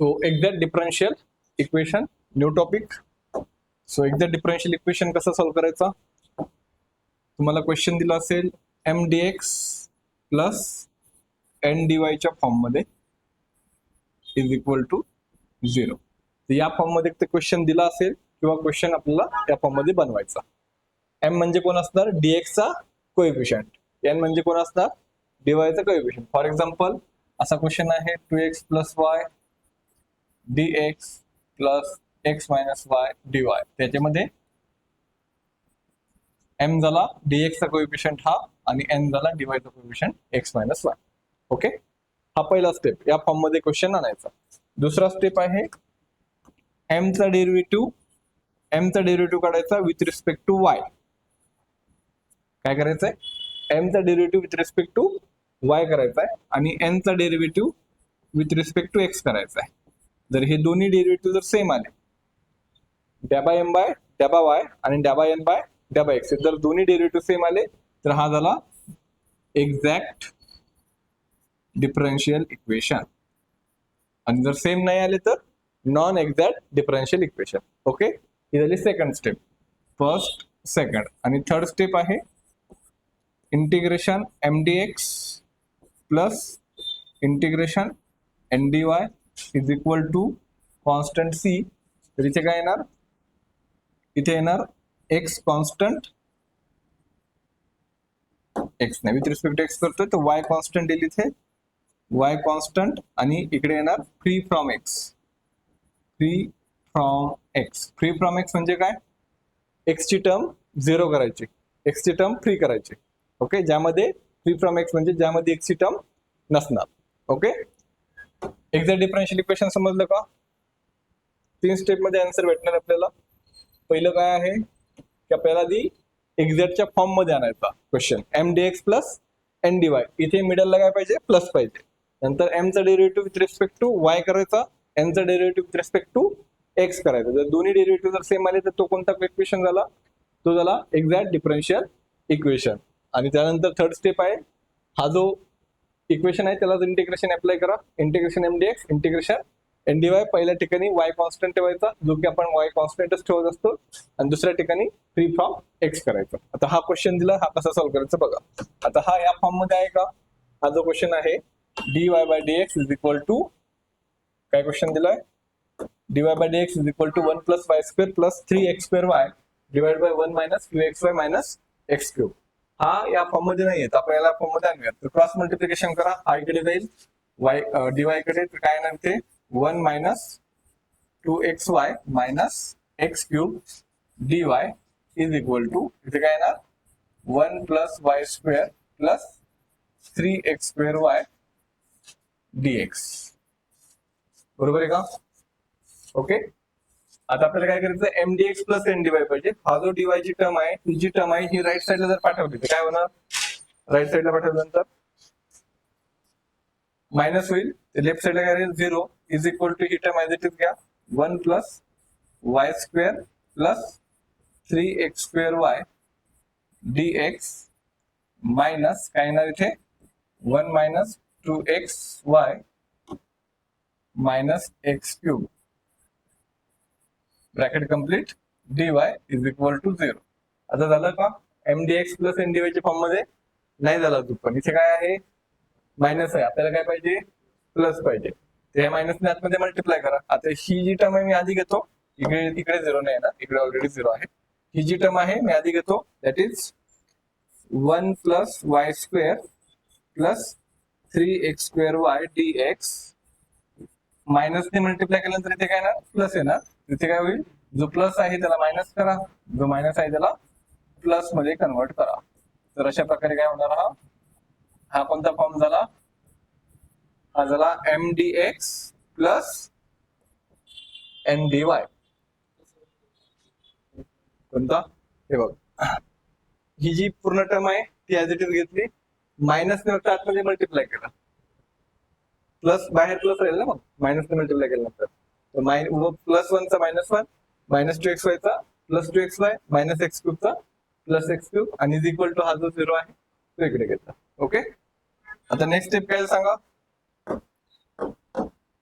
So exact differential equation, new topic. So exact differential equation कसं solve करायचा. तुम्हाला question दिला असेल M D x plus N D वायच्या फॉर्ममध्ये इज इक्वल टू 0. तर या फॉर्ममध्ये ते क्वेश्चन दिला असेल किंवा क्वेश्चन आपल्याला या फॉर्ममध्ये बनवायचा. एम म्हणजे कोण असणार, डीएक्सचा कोएफिशियंट. एन म्हणजे कोण असणार, डीवायचा कोएफिशियंट. फॉर एक्झाम्पल असा क्वेश्चन आहे 2x plus y dx plus x minus Y dy. त्याच्यामध्ये m झाला dx चा कोएफिशियंट हा आणि n झाला dy चा coefficient x minus Y. Okay, हा पहिला स्टेप, या फॉर्म मध्ये क्वेश्चन आणायचा. दुसरा स्टेप आहे m चा डेरिव्हेटिव्ह काढायचा विथ रिस्पेक्ट टू y. काय करायचंय, m चा derivative with respect to y करायचा आहे आणि n चा derivative with respect to x करायचा आहे. जर हे दोन्ही डेरिव्हेटिव्ह जर सेम आले, डॅबा m बाय डॅबा y आणि डॅबा n बाय डॅबा x, जर दोन्ही डेरिव्हेटिव्ह सेम आले तर हा झाला एक्झॅक्ट डिफरन्शियल इक्वेशन. आणि जर सेम नाही आले तर non exact differential equation. Okay, ही झाली सेकंड स्टेप. फर्स्ट, सेकंड आणि थर्ड स्टेप आहे integration M D x plus integration N D Y is equal to constant C. तर इथे काय येणार, इथे येणार एक्स कॉन्स्टंट, एक्स नाही विथ रिस्पेक्ट टू एक्स करतोय तर वाय कॉन्स्टंट येईल इथे, वाय कॉन्स्टंट आणि इकडे येणार free from X. Free from X, free from x म्हणजे काय, एक्स ची टर्म 0 करायची, एक्स ची टर्म फ्री करायची. ओके, ज्यामध्ये फ्री फ्रॉम एक्स म्हणजे ज्यामध्ये एक्स ची टर्म नसणार. ओके, एक्झॅक्ट डिफरन्शियल इक्वेशन समजलं का. 3 स्टेप मध्ये आन्सर भेटणार आपल्याला. पहिलं काय आहे की आपल्याला आधी एक्झॅक्टच्या फॉर्म मध्ये आणायचा question, m D x plus N D y. इथे मिडलला काय पाहिजे, प्लस पाहिजे. नंतर एम चा derivative with respect to y करायचा, एन चा derivative with respect to x करायचा. जर दोन्ही डेरिव्हेटिव्ह जर सेम आले तर तो कोणता इक्वेशन झाला, तो झाला एक्झॅक्ट डिफरन्शियल इक्वेशन. आणि त्यानंतर थर्ड स्टेप आहे, हा जो इक्वेशन आहे त्याला इंटिग्रेशन अप्लाय करा. Integration M D x integration N D y. पहिल्या ठिकाणी वाय कॉन्स्टंट ठेवायचा, जो की आपण वाय कॉन्स्टंटच ठेवत असतो, आणि दुसऱ्या ठिकाणी फ्री फ्रॉम एक्स करायचा. आता हा क्वेश्चन दिला, हा कसा सॉल्व्ह करायचा बघा. आता हा या फॉर्म मध्ये आहे का, हा जो क्वेश्चन आहे dy by dx is equal to, काय क्वेश्चन दिलाय, dy by dx is equal to 1 plus Y square plus 3x square y divide by 1 minus 2xy minus x cube. हा या फॉर्म मध्ये नाही येत, आपण याला फॉर्म मध्ये आणूया. तर क्रॉस मल्टिप्लिकेशन करा, हा इकडे जाईल वाय dy कडे, तर काय येणार ते 1 minus 2xy minus x cube dy is equal to, इथे काय येणार 1 plus Y square plus 3x square Y dx. बरोबर आहे का. ओके, आता आपल्याला काय करायचं, m D x plus N D y पाहिजे. हा जो डी वाय ची टर्म आहे, ही जी टर्म आहे ही राईट साईडला जर पाठवली तर काय होणार, राईट साईडला पाठवल्यानंतर मायनस होईल, लेफ्ट साईडला काय राहील 0 इज इक्वल टू, ही टर्म ऍज इट इज घ्या, 1 plus Y square plus 3x square Y dx minus काय येणार इथे 1 minus 2xy minus x cube bracket complete dy is equal to 0. आता झालं का, M D x plus N D y च्या form मध्ये नाही झाला तू, पण इथे काय आहे मायनस आहे, आपल्याला काय पाहिजे प्लस पाहिजे. ते मायनसने आतमध्ये मल्टिप्लाय करा. आता ही जी टर्म आहे मी आधी घेतो, इकडे 0 नाही ना, इकडे ऑलरेडी 0 आहे. ही जी टर्म आहे मी आधी घेतो, that is 1 plus Y square plus 3x square Y dx. मायनसने मल्टिप्लाय केल्यानंतर इथे काय येणार, प्लस येणार. तिथे काय होईल, जो प्लस आहे त्याला मायनस करा, जो मायनस आहे त्याला प्लस मध्ये कन्वर्ट करा. तर अशा प्रकारे काय होणार, हा कोणता फॉर्म झाला, हा झाला m D x plus N D y. कोणता, हे बघ, ही जी पूर्ण टर्म आहे ती ऍज इट इज घेतली, मायनसने फक्त आतमध्ये मल्टिप्लाय केला, प्लस बाहेर प्लस राहील ना, मग मायनसने मल्टिप्लाय केल्यानंतर प्लस 1 चा मायनस 1, मायनस 2xy चा plus 2xy minus x cube चा प्लस एक्स क्यूब आणि इज इक्वल टू हा जो 0 आहे तो इकडे घेतला. ओके, आता नेक्स्ट स्टेप काय सांगा,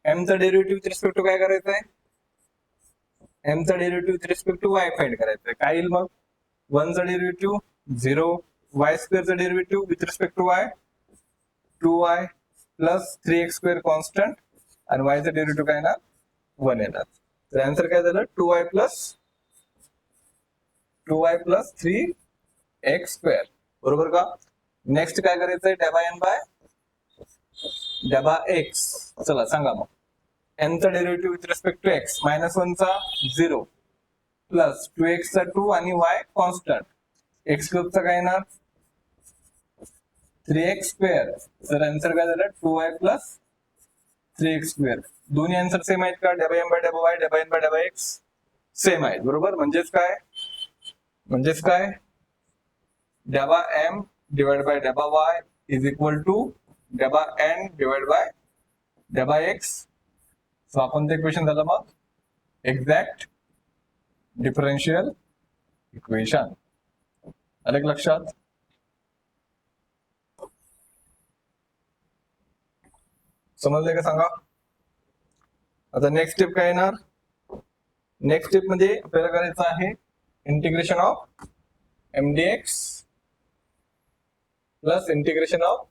एम चा डेरिव्हेटिव्ह विथ रिस्पेक्ट टू काय करायचं आहे, एम चा derivative with respect to y find करायचं आहे. काय येईल मग, 1 चा डेरिव्हेटिव्ह 0, वाय स्क्वेअर चा derivative with respect to y 2y plus 3x square constant आणि y चा डेरिव्हेटिव्ह काय येणार 1 येणार. तर आन्सर काय झालं 2y प्लस 3x स्क्वेअर, बरोबर का. नेक्स्ट काय करायचंय, डॅबा एन बाय डॅबा एक्स. चला सांगा मग, एन चा derivative with respect to x, -1 चा 0 प्लस 2x चा 2 आणि y कॉन्स्टंट, एक्स क्यूब चा काय येणार 3x स्क्वेअर. तर आन्सर काय झालं 2y प्लस 3x स्क्वेअर. दोन्ही आन्सर सेम आहेत का, डॅबा एम बाय डॅबा वाय, डॅबा एन बाय डॅबा एक्स सेम आहेत, बरोबर. म्हणजेच काय डॅबा एम डिवाइड बाय डॅबा वाय इज इक्वल टू डॅबा एन डिवाइड बाय डॅबा एक्स. सो आपण ते इक्वेशन झालं मग एक्झॅक्ट डिफरन्शियल इक्वेशन. आलं का लक्षात. समजले का सांगा. आता नेक्स्ट स्टेप काय येणार, नेक्स्ट स्टेप मध्ये आपल्याला करायचं आहे integration of mdx plus integration of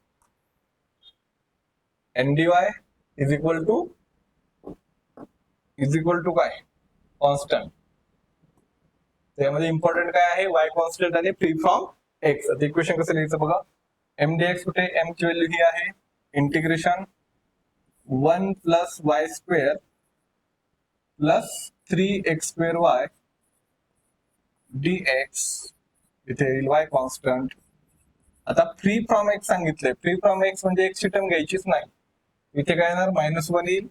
ndy is equal to काय कॉन्स्टंट. त्यामध्ये इम्पॉर्टंट काय आहे, y कॉन्स्टंट आणि फ्री फ्रॉम x. आता इक्वेशन कसं लिहायचं बघा, mdx कुठे, m ची व्हॅल्यू ही आहे integration 1 plus y square plus 3x square y dx, इथे येईल y कॉन्स्टंट. आता फ्री फ्रॉम x सांगितलंय, फ्री फ्रॉम x म्हणजे x ची टर्म घ्यायचीच नाही. इथे काय येणार -1 येईल,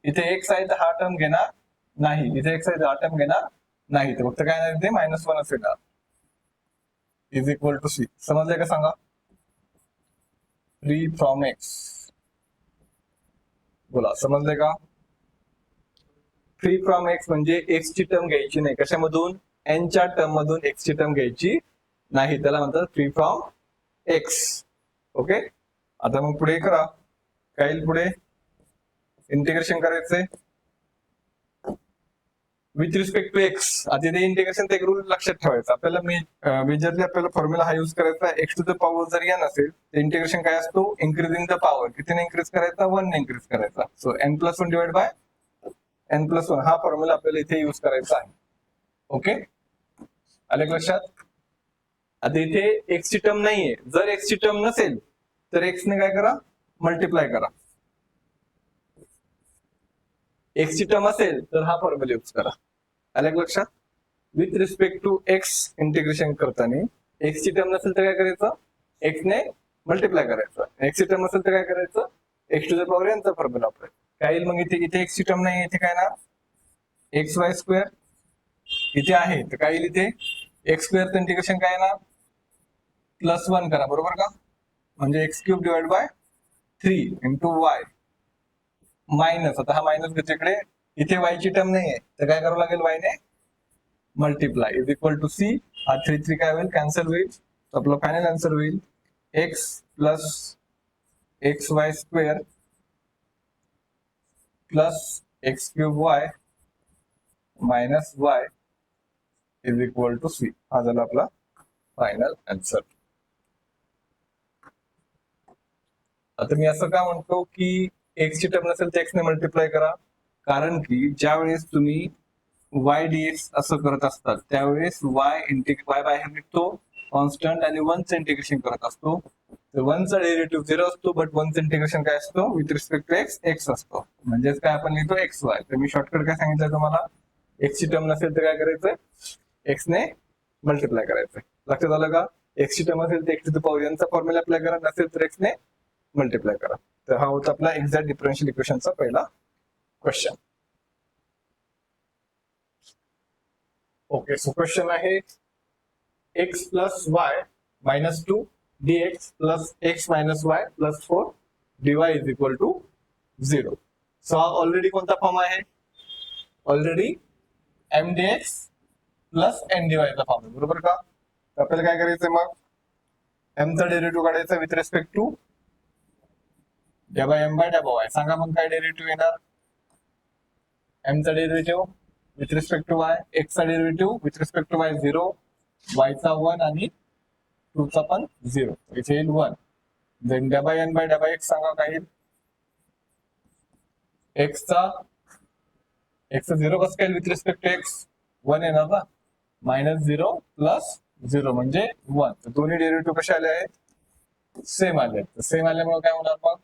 इथे x आहे तर हा टर्म घेणार नाही, इथे x आहे तर हा टर्म घेणार नाही, तर फक्त काय येणार इथे -1 असेल इज इक्वल टू सी. समजलंय का सांगा. फ्री फ्रॉम x, बोला समजलंय का. फ्री फ्रॉम x म्हणजे x ची टर्म घ्यायची नाही, कशामधून, n च्या टर्म मधून x ची टर्म घ्यायची नाही, त्याला म्हणतात फ्री फ्रॉम x. ओके. आता मग पुढे करा, काय पुढे इंटिग्रेशन करायचंय विथ रिस्पेक्ट टू x. आधी ते इंटिग्रेशन एक रूल लक्षात ठेवायचा आपल्याला, मेजरली आपल्याला फॉर्म्युला हा युज करायचा, x टू द पॉवर जर n असेल तर इंटिग्रेशन काय असतो, इन्क्रीजिंग द पॉवर. कितीने इन्क्रीज करायचा, 1 ने इन्क्रीज करायचा. So n+1 divide by n+1 हा फॉर्म्युला आपल्याला इथे युज करायचा आहे. ओके, आले लक्षात. आता इथे x ची टर्म नाहीये, जर x ची टर्म नसेल तर x ने काय करा, मल्टिप्लाय करा. x ची टर्म असेल तर हा फॉर्म्युला यूज करा. आले लक्षात. With respect to x integration करताना x ची टर्म नसेल तर काय करायचं, x ने मल्टिप्लाय करायचं. x ची टर्म असेल तर काय करायचं, x to the power n चा फॉर्म्युला वापरायचा. काय येईल मग इथे x ची टर्म नाही, इथे काय ना xy स्क्वेअर इथे आहे, तर काय येईल इथे x स्क्वेअरचं इंटिग्रेशन काय ना +1 करा, बरोबर का. म्हणजे x³ divide by 3 into y minus, आता हा मायनस घ्यायचा इकडे, इथे y ची टर्म नाही आहे तर काय करावं लागेल, y ने multiply is equal to c. हा 3 काय होईल, कॅन्सल होईल. तर आपला फायनल आन्सर होईल x plus xy square plus x³ y minus y is equal to c. हा झाला आपला फायनल आन्सर. आता मी असं का म्हणतो की x ची टर्म नसेल तर x ने मल्टिप्लाय करा, कारण की ज्या वेळेस तुम्ही y dx असं करत असतात त्यावेळेस y बाहेर निघतो कॉन्स्टंट आणि 1 चं इंटिग्रेशन करत असतो, तर 1 चा डेरिव्हेटिव्ह 0 असतो, बट 1 चं इंटिग्रेशन काय असतो विथ रिस्पेक्ट टू x असतो. म्हणजेच काय आपण लिहितो xy. तर मी शॉर्टकट काय सांगितलं तुम्हाला, x ची टर्म नसेल तर काय करायचं, x ने मल्टिप्लाय करायचं. लक्षात आलं का. x ची टर्म असेल तर x to the power n चा फॉर्म्युला अप्लाय करा, नसेल तर x ने मल्टिप्लाय करा. तर हा होता आपला एक्झॅक्ट डिफरन्शियल इक्वेशनचा पहिला क्वेश्चन. ओके, सो क्वेश्चन आहे x plus y minus 2 dx plus x minus y plus 4 dy is equal to 0. So हा ऑलरेडी कोणता फॉर्म आहे, ऑलरेडी mdx प्लस ndy चा फॉर्म आहे, बरोबर का. तर आपल्याला काय करायचंय मग, m चा डेरिव्हेटिव्ह काढायचा विथ रिस्पेक्ट टू डॅबा एम बाय डॅबा वाय. सांगा मग काय डेरिव्हेटिव्ह येणार, एम चा derivative with respect to Y, X चा derivative with respect to Y 0, Y चा 1 आणि 2 चा पण 0, इथे येईल 1. देन डबा एन बाय डबा एक्स सांगा काय येईल. एक्सचा 0 कसं काय विथ रिस्पेक्ट टू एक्स 1 येणार ना, -0 प्लस 0 म्हणजे 1. तर दोन्ही डेरिव्हेटिव्ह कसे आले आहेत, सेम आले आहेत. सेम आल्यामुळे काय होणार मग,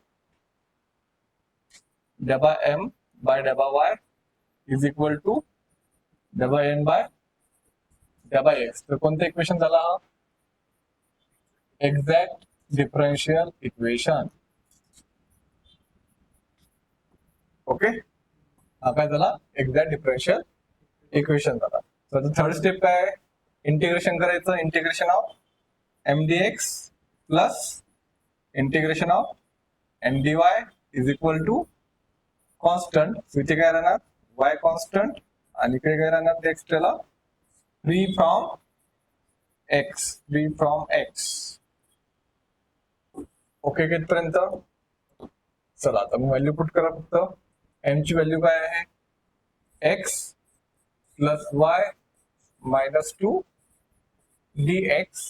डबा एम बाय डबा वाय इज इक्वल टू डबा एन बाय डबा एक्स. तर कोणतं इक्वेशन झाला हा, एक्झॅक्ट डिफरन्शियल इक्वेशन. ओके, हा काय झाला, एक्झॅक्ट डिफरन्शियल इक्वेशन झाला. तर थर्ड स्टेप काय आहे, इंटिग्रेशन करायचं. Integration of M D x plus integration of N D Y is equal to constant. इथे काय राहणार, वाय कॉन्स्टंट आणि इकडे काय राहणार एक्स्ट्राला free from X. Free from X. Okay कितपर्यंत. चला आता मग व्हॅल्यू पुट करा. फक्त एम ची व्हॅल्यू काय आहे, x plus y -2 dx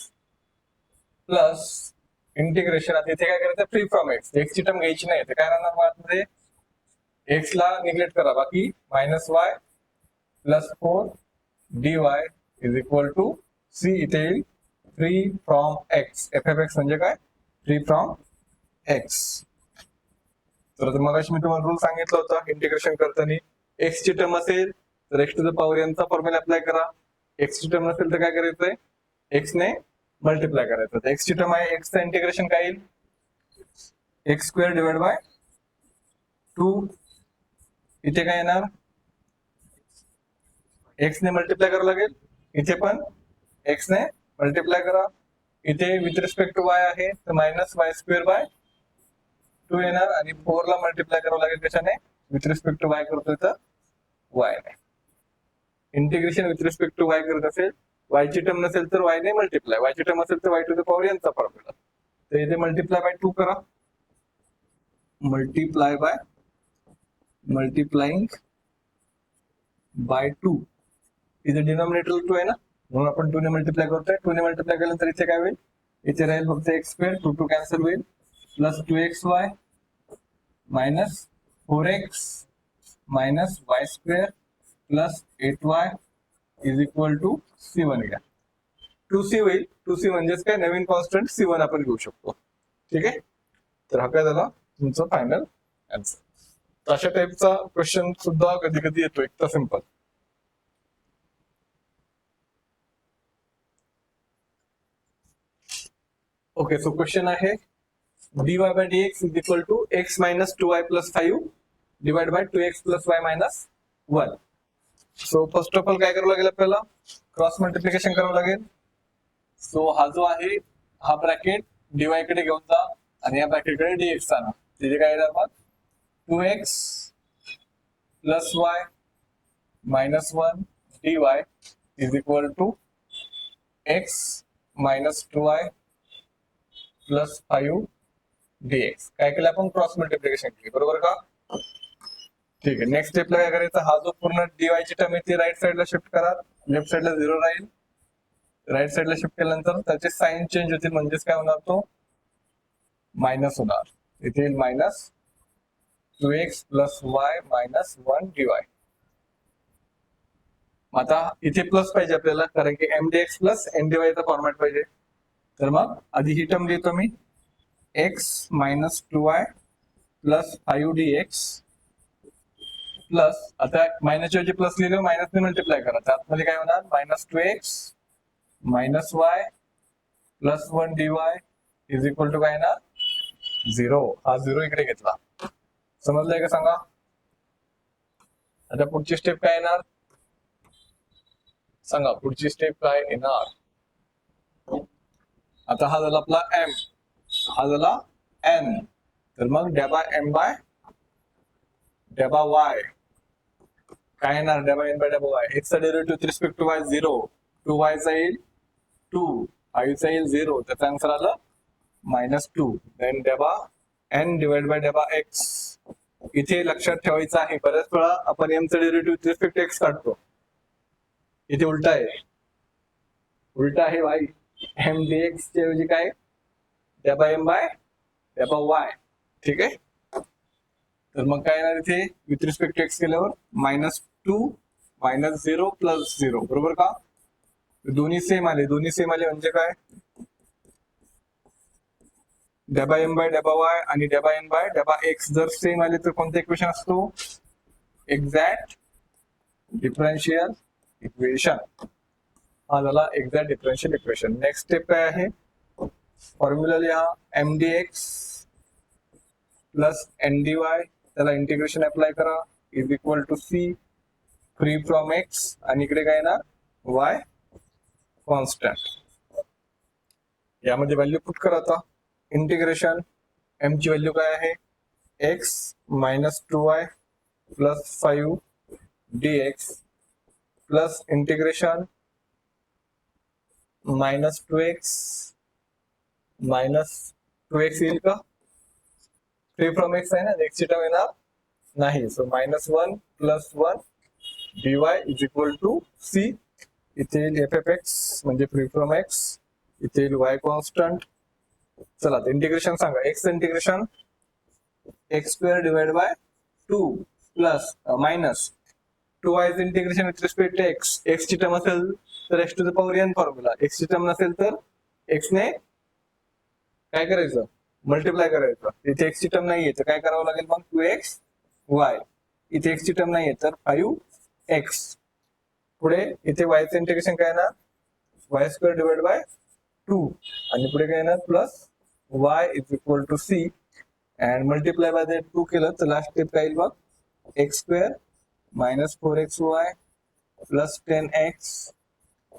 plus integration. आता इथे काय करायचं, फ्री फ्रॉम एक्स. एक्स ची टर्म घ्यायची नाही, तर काय राहणार मध्ये, एक्स ला निग्लेक्ट करा, बाकी -y plus 4 dy is equal to C. इथे येईल free from x. F F x म्हणजे काय, फ्री फ्रॉम एक्स. तर मगाशी मी तुम्हाला रूल सांगितलं होतं, इंटिग्रेशन करताना एक्स ची टर्म असेल तर x to the power n चा फॉर्म्युला अप्लाय करा. एक्स ची टर्म नसेल तर काय करायचंय, एक्स ने मल्टिप्लाय करायचं. तर एक्स ची टर्म आहे, एक्स चं इंटिग्रेशन काय येईल, एक्स स्क्वेअर डिवाइड बाय 2. इथे काय येणार, एक्स ने मल्टिप्लाय करावं लागेल, इथे पण एक्स ने मल्टिप्लाय करा. इथे विथ रिस्पेक्ट टू वाय आहे तर -y² बाय 2 येणार आणि 4 ला मल्टिप्लाय करावं लागेल कशाने, विथ रिस्पेक्ट टू वाय करतोय तर वाय ने. Integration with respect to y करत असेल, वाय ची टर्म नसेल तर वाय ने मल्टिप्लाय, वाय ची टर्म असेल तर y to the power n चा फॉर्म्युला. तर इथे मल्टिप्लाय बाय 2 करा, मल्टिप्लाय बाय मल्टिप्लाइंग बाय 2. इथे डिनॉमिनेटर 2 आहे ना, म्हणून आपण 2 ने मल्टिप्लाय करतोय. 2 ने मल्टिप्लाय केल्यानंतर इथे काय होईल, इथे राहील फक्त एक्स स्क्वेअर, 2 कॅन्सल होईल, plus 2xy minus 4x minus y square plus 8y is equal to C1 घ्या. 2c होईल, 2c म्हणजेच काय, नवीन कॉन्स्टंट C1 आपण घेऊ शकतो. ठीक आहे, तर हा काय झाला तुमचा फायनल आन्सर. अशा टाईपचा क्वेश्चन सुद्धा कधी कधी येतो, एक तर सिंपल. ओके, सो क्वेश्चन आहे dy by dx is equal to x minus 2y plus 5 divided by 2x plus y minus 1. So first of all काय करावं लागेल, आपल्याला क्रॉस मल्टिप्लिकेशन करावं लागेल. सो हा जो आहे हा ब्रॅकेट dy कडे घेऊन जा आणि या ब्रॅकेट कडे dx आणा. तिथे काय येणार मग 2x plus y minus 1 dy is equal to x minus 2y plus 5 dx. काय केलं आपण, क्रॉस मल्टिप्लिकेशन केली, बरोबर का. ठीक आहे, नेक्स्ट स्टेपला काय करायचं, हा जो पूर्ण dy ची टर्म आहे ती राईट साइडला शिफ्ट करा, लेफ्ट साइडला 0 राहील. राईट साइडला शिफ्ट केल्यानंतर त्याचे साइन चेंज होतील, म्हणजेच काय होणार, तो मायनस होणार. इथे येईल minus 2x plus y minus 1 dy. आता इथे प्लस पाहिजे आपल्याला, कारण की mdx प्लस ndy चा फॉर्मॅट पाहिजे. तर मग आधी ही टर्म लिहितो मी, x minus 2y plus 5 dx plus, आता मायनसच्या ऐवजी प्लस लिहिलं, मायनसने मल्टिप्लाय करा, तर आतमध्ये काय होणार, minus 2x minus y plus 1 dy is equal to काय येणार, 0. हा 0 इकडे घेतला, समजलंय का सांगा. आता पुढची स्टेप काय येणार सांगा, पुढची स्टेप काय येणार. आता हा झाला आपला m, हा झाला n, तर मग डॅबा m बाय डॅबा y काय येणार, डॅबा n बाय डॅबा y. x चा derivative with respect to y 0, 2y चा येईल 2, 5 चा येईल 0, त्याचा आन्सर आलं -2. देन डॅबा n डिवाइड बाय डॅबा x इथे लक्षात ठेवायचं आहे, बऱ्याच वेळा आपण एमचं डेरिव्हेटिव्ह विथ रिस्पेक्ट एक्स काढतो. इथे उलटा आहे वाय. एम डी एक्स च्या ऐवजी काय, डॅबा एम बाय डॅबा वाय. ठीक आहे. तर मग काय येणार इथे विथ रिस्पेक्ट टू एक्स केल्यावर -2 -0 + 0 बरोबर का. दोन्ही सेम आले म्हणजे काय, डॅबा एम बाय डॅबा वाय आणि डॅबा एन बाय डॅबा एक्स जर सेम आले तर कोणता इक्वेशन असतो, एक्झॅक्ट डिफरन्शियल इक्वेशन. हा झाला exact differential equation. Next step काय आहे, फॉर्म्युला लिहा M D x plus N D y, त्याला इंटिग्रेशन अप्लाय करा, is equal to C free from x आणि इकडे काय ना वाय कॉन्स्टंट. यामध्ये व्हॅल्यू पुट करा आता. इंटिग्रेशन एम ची व्हॅल्यू काय आहे, x -2y + 5 dx plus integration -2x येईल का, फ्री फ्रॉम एक्स आहे ना, एक्स ची टर्म येणार नाही. So -1 + 1 dy is equal to C. इथे येईल एफ एफ एक्स म्हणजे फ्री फ्रॉम एक्स, इथे येईल वाय कॉन्स्टंट. चला इंटिग्रेशन सांगा, x integration x² divide by 2 plus minus 2y integration with respect to x. X ची टर्म असेल तर x to the power n formula, x ची term नसेल तर x ने काय करायचं, मल्टिप्लाय करायचं. इथे एक्स ची टर्म नाहीये तर काय करावं लागेल मग, 2xy. इथे एक्स ची टर्म नाहीये तर 5x. पुढे इथे y चं इंटिग्रेशन काय ना, y² डिवाइड बाय 2 आणि पुढे काय येणार plus y is equal to C and multiply by 2 केलं तर लास्ट स्टेप काय येईल मग, x² -4xy plus 10x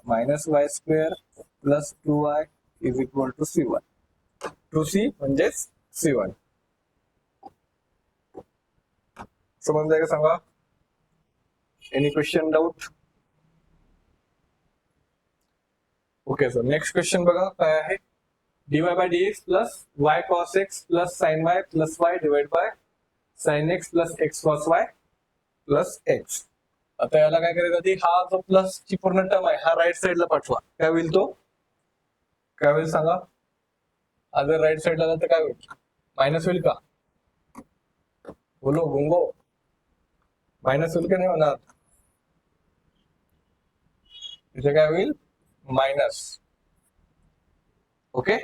-y² plus 2y is equal to c1. 2c म्हणजेच c1. समजलंय का सांगा. Any question, doubt. Okay sir, next question बघा काय आहे, dy by dx plus y cos x plus sin y plus y divide by sin x plus x cos y plus x. आता याला काय करायचं आधी, हा जो प्लस ची पूर्ण टर्म आहे हा राईट साइडला पाठवा. काय होईल तो, काय होईल सांगा. अगर राईट साइडला आला तर काय होईल, मायनस होईल का, बोलो गुंगो, मायनस होईल का नाही होणार. इथे काय होईल मायनस. ओके.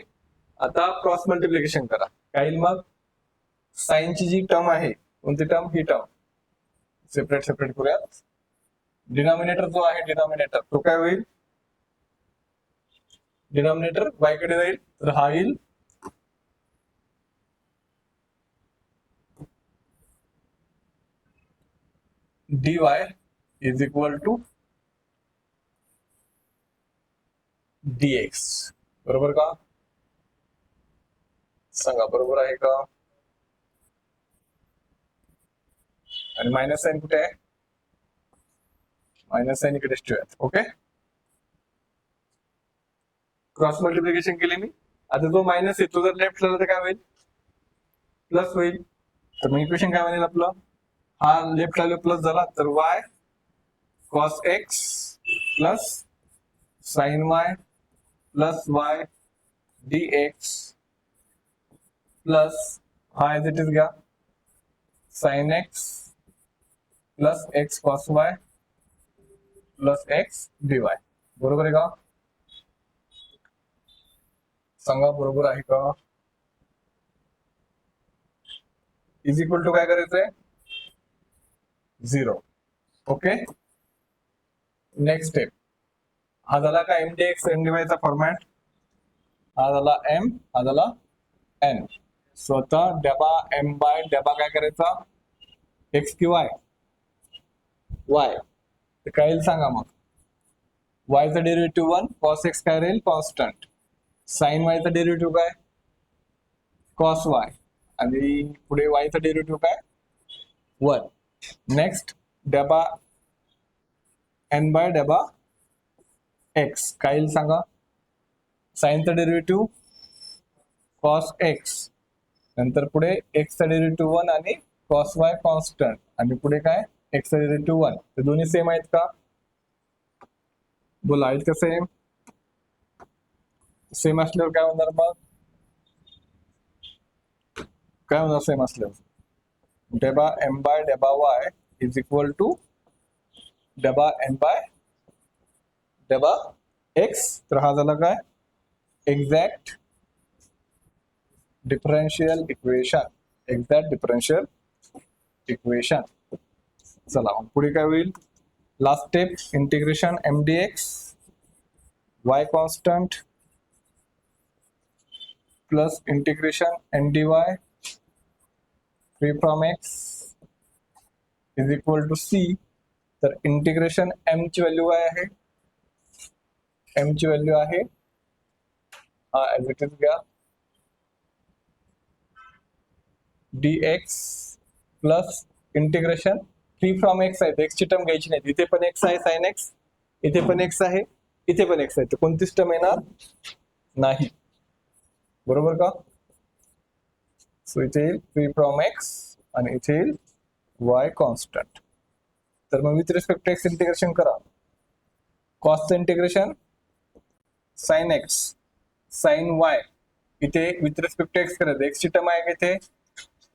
आता क्रॉस मल्टिप्लिकेशन करा, काय येईल मग, साइनची जी टर्म आहे कोणती टर्म, ही टर्म सेपरेट करूयात. डिनॉमिनेटर जो आहे डिनॉमिनेटर तो काय होईल, डिनॉमिनेटर y कडे जाईल तर हा येईल dy is equal to dx. बरोबर का, सांगा बरोबर आहे का. आणि मायनस साइन कुठे आहे, मायनस साइन इकडेच ठेवूयात. ओके. क्रॉस मल्टिप्लिकेशन केले मी. आता जो मायनस आहे तो जर लेफ्ट झाला तर काय होईल, प्लस होईल. तर मग इक्वेशन काय बनेल आपलं, हा लेफ्ट आलो प्लस झाला तर y cos x plus sin y plus y dx plus हा एज इट इज घ्या sin x plus x cos y plus x dy. बरोबर आहे का, सांगा बरोबर आहे का. इज इक्वल टू काय करायचंय, 0. ओके. नेक्स्ट स्टेप, हा झाला का M D x N D y चा फॉर्मॅट, हा झाला एम, हा झाला एन. स्वतः डबा एम बाय डबा काय करायचा, एक्स की वाय, वाय. तर काय येईल सांगा मग, वाय चा डेरिव्हेटिव्ह 1, कॉस एक्स काय राहील कॉन्स्टंट, साइन वाय चा डेरिव्हेटिव्ह काय कॉस वाय आणि पुढे वाय चा डेरिव्हेटिव्ह काय 1. नेक्स्ट डबा एन बाय डबा एक्स काय येईल सांगा, साइनचा डेरिव्हेटिव्ह कॉस एक्स, नंतर पुढे एक्सचा डेरिव्हेटिव्ह 1 आणि कॉस वाय कॉन्स्टंट आणि पुढे काय एक्स रिलेटिव्ह 1, ते दोन्ही सेम आहेत का? बोला, आहेत का सेम? सेम असल्यावर काय होणार मग? काय होणार सेम असल्यावर? डेबा एम बाय डेबा वाय इज इक्वल टू डेबा एन बाय डेबा एक्स. तर हा झाला काय? Exact differential equation. Exact differential equation. चला पुढे काय होईल? Last step, integration M D X Y constant plus integration N D Y free from X is equal to C. तर इंटिग्रेशन एम ची व्हॅल्यू काय आहे? एम ची व्हॅल्यू आहे हा ऍज इट इज घ्या dx plus integration free from x आहे, x ची टर्म घ्यायची नाही, इथे पण एक्स आहे साइन एक्स, इथे पण एक्स आहे, इथे पण एक्स आहे, तर कोणतीच टर्म येणार नाही. बरोबर का? सो इथे येईल फ्री फ्रॉम एक्स आणि इथे येईल वाय कॉन्स्टंट. तर मग with respect to X integration करा. कॉसचं integration sine X sine Y, इथे विथ रिस्पेक्ट टू एक्स करायचं, एक्स ची टर्म आहे का इथे?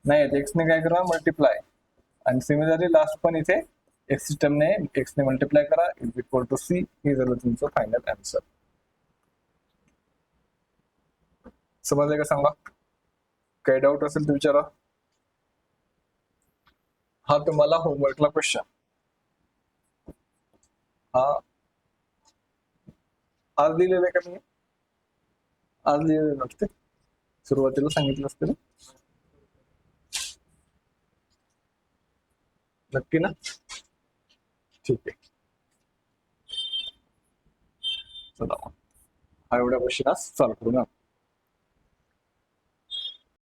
नाही, एक्स ने काय करा मल्टिप्लाय, आणि सिमिलरली लास्ट पण इथे एक्स सिस्टम ने एक्स ने मल्टिप्लाय करा इज इक्वल टू सी. हे झालं तुमचं फायनल आन्सर. समजलं का सांगा? काही डाऊट असेल तर विचारा. हा तुम्हाला होमवर्कला क्वेश्चन. हा आज लिहिलेलं आहे का मी? आज लिहिलेलं नसते, सुरुवातीला सांगितलं असते ना. नक्की ना? ठीक आहे. चला हा एवढ्या क्वेश्चन आज सॉल्व्ह करू ना.